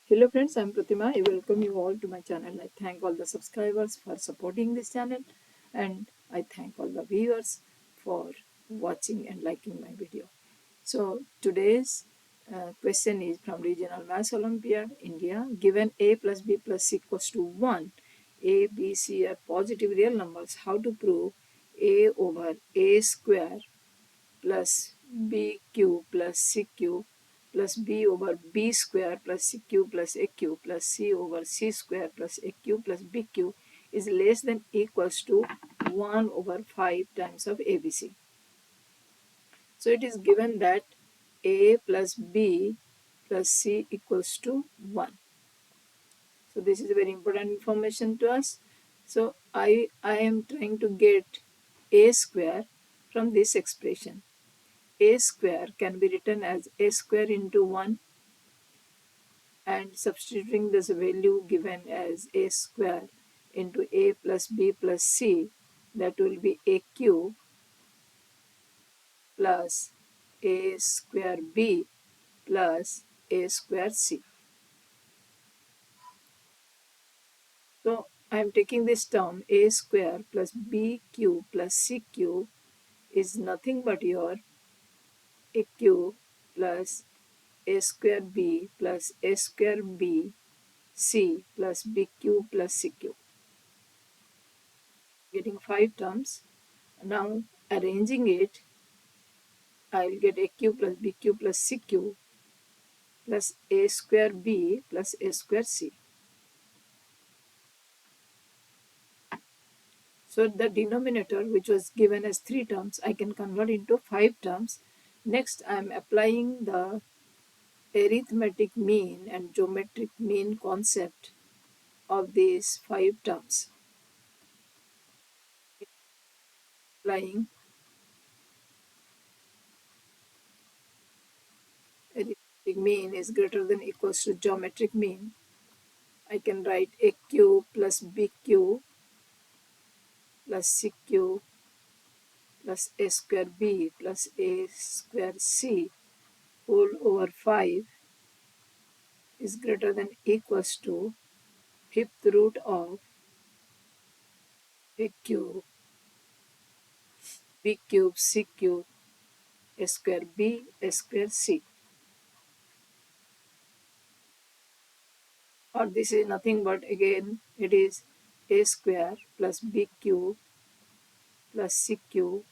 Hello friends, I am Pratima. I welcome you all to my channel. I thank all the subscribers for supporting this channel, and I thank all the viewers for watching and liking my video. So today's question is from Regional Maths Olympiad, India. Given a plus b plus c equals to 1, a, b, c are positive real numbers. How to prove a over a square plus bq plus cq plus b over b square plus cq plus aq plus c over c square plus aq plus bq is less than equals to 1 over 5 times of abc. So it is given that a plus b plus c equals to 1. So this is very important information to us. So I am trying to get a square from this expression. A square can be written as a square into 1, and substituting this value given as a square into a plus b plus c, that will be aq plus a square b plus a square c. So I am taking this term a square plus bq plus cq is nothing but your aq plus a square b plus a square b c plus bq plus cq, getting 5 terms. Now arranging it, I will get aq plus bq plus cq plus a square b plus a square c. So the denominator, which was given as 3 terms, I can convert into 5 terms. Next I am applying the arithmetic mean and geometric mean concept of these 5 terms. Applying arithmetic mean is greater than equals to geometric mean. I can write aq plus bq plus cq plus a square b plus a square c whole over 5 is greater than equals to fifth root of a cube, b cube, c cube, a square b, a square c. Or this is nothing but again it is a square plus b cube plus c cube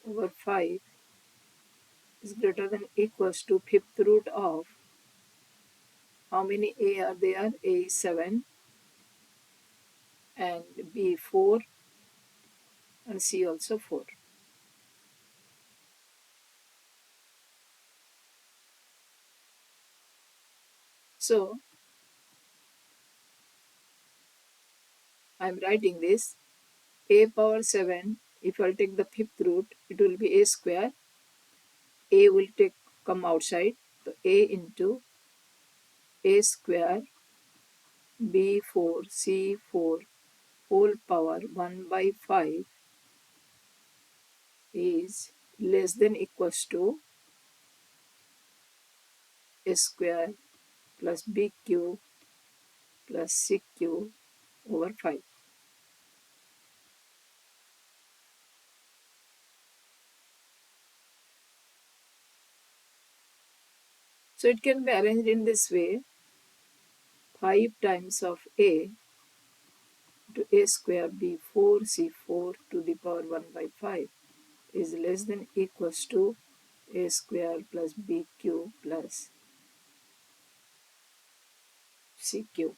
over 5 is greater than equals to fifth root of, how many a are there? A is 7 and b 4 and c also 4. So I am writing this a power 7. If I'll take the fifth root, it will be a square. A will come outside, so a into a square b4 c4 whole power 1 by 5 is less than equals to a square plus b cube plus c cube over 5. So it can be arranged in this way: 5 times of a to a square b4 c4 to the power 1 by 5 is less than equals to a square plus b cube plus c cube.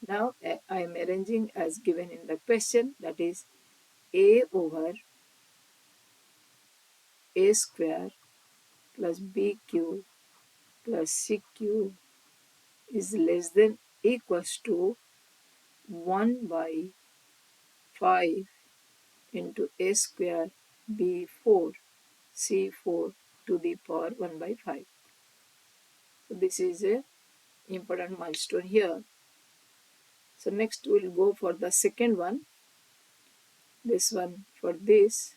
Now I am arranging as given in the question, that is a over a square plus b cube plus c cube is less than equals to 1 by 5 into a square b4 c4 to the power 1 by 5. So this is a important milestone here. So next we'll go for the second one. This one, for this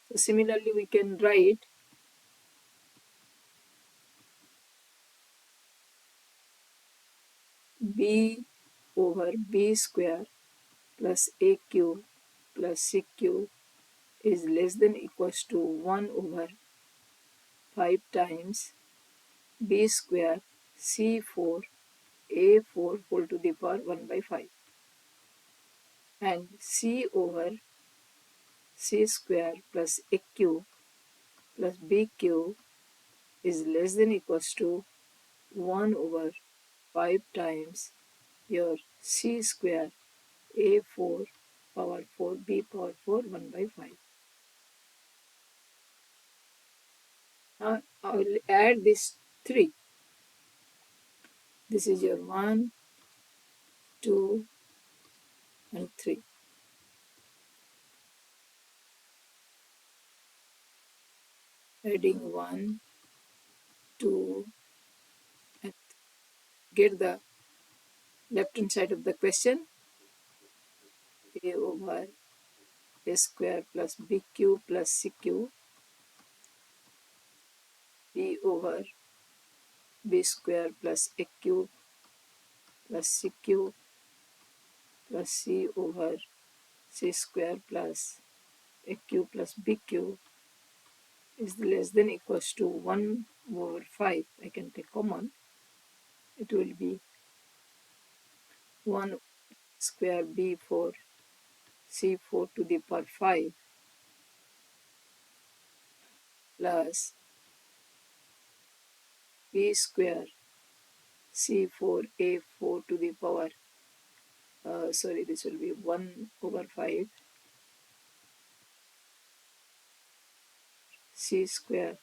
So similarly, we can write b over b square plus aq plus cq is less than equals to 1 over 5 times b square c4 a4 whole to the power 1 by 5, and c over c square plus aq plus bq is less than equals to 1 over 5 times your c square a4 power 4 b power 4 1 by 5. Now I will add this 3. This is your 1, 2 and 3. Adding 1, 2 and get the left hand side of the question. A over a square plus bq plus cq, b over b square plus aq plus cq plus c over c square plus aq plus bq is less than equals to 1 over 5. I can take common. It will be 1 square b4 c4 to the power 5 plus b square c4 a4 to the power this will be 1 over 5 c square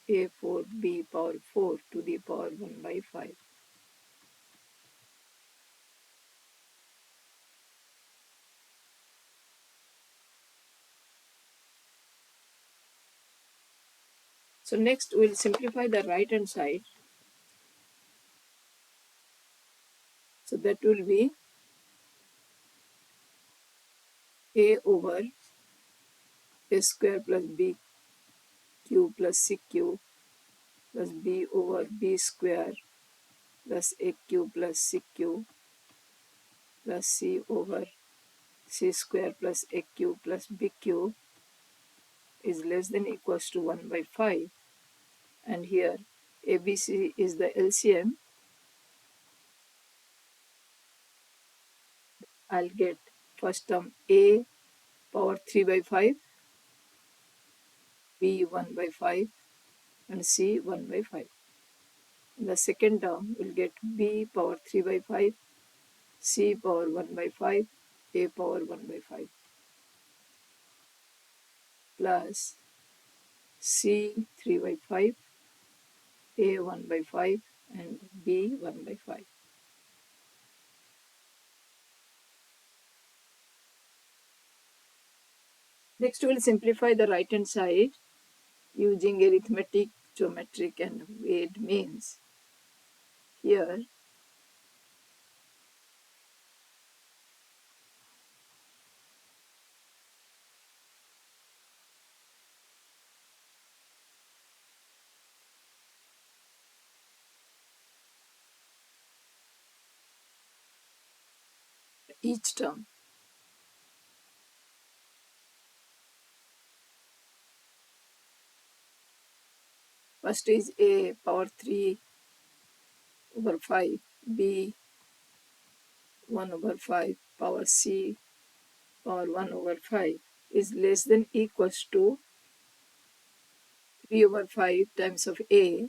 a4 b power 4 to the power 1 by 5. So next we'll simplify the right hand side. So that will be a over a square plus b q plus cq plus b over b square plus aq plus cq plus c over c square plus aq plus bq is less than equals to 1 by 5. And here ABC is the LCM. I'll get first term A power 3 by 5, B 1 by 5 and C 1 by 5. In the second term we'll get B power 3 by 5, C power 1 by 5, A power 1 by 5 plus C 3 by 5, A 1 by 5 and B 1 by 5. Next we'll simplify the right hand side using arithmetic, geometric and weighted means. Here each term. First is A power 3 over 5, B 1 over 5, power C power 1 over 5 is less than equals to 3 over 5 times of A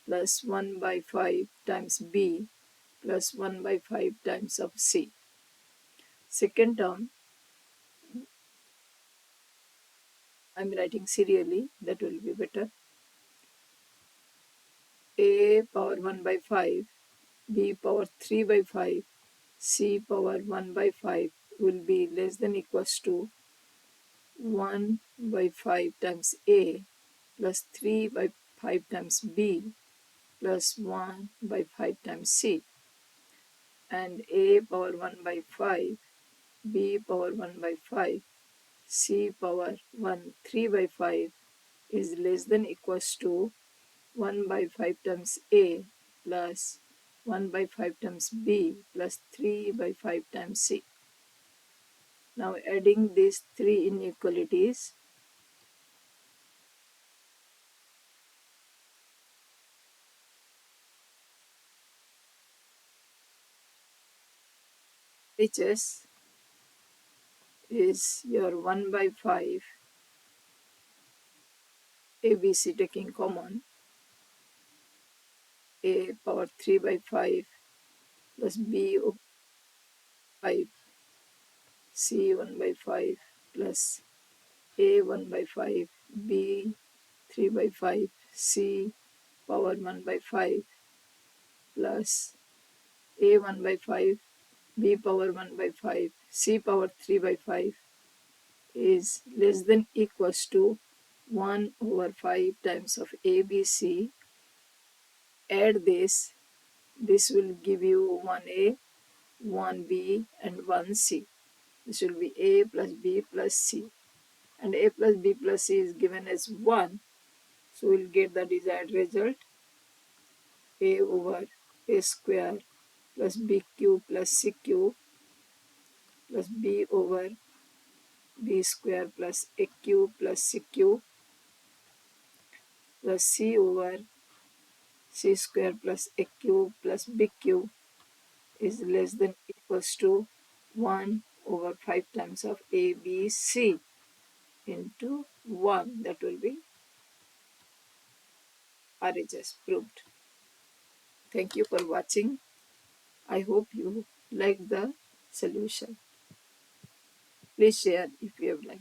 plus 1 by 5 times B plus 1 by 5 times of C. Second term, I'm writing serially, that will be better. A power 1 by 5, B power 3 by 5, C power 1 by 5 will be less than equals to 1 by 5 times A plus 3 by 5 times B plus 1 by 5 times C, and A power 1 by 5, B power 1 by 5 c power 1 3 by 5 is less than equals to 1 by 5 times a plus 1 by 5 times b plus 3 by 5 times c. Now adding these three inequalities, RHS is your 1 by 5 ABC taking common, a power 3 by 5 plus b over 5, c 1 by 5 plus a 1 by 5, b 3 by 5, c power 1 by 5 plus a 1 by 5, b power 1 by 5, c power 3 by 5 is less than equals to 1 over 5 times of ABC. Add this will give you 1a, 1b and 1c. This will be a plus b plus c, and a plus b plus c is given as 1, so we'll get the desired result, a over a square plus bq plus cq plus b over b square plus aq plus cq plus c over c square plus aq plus bq is less than equals to 1 over 5 times of ABC into 1. That will be RHS proved. Thank you for watching. I hope you like the solution. Please share if you have liked.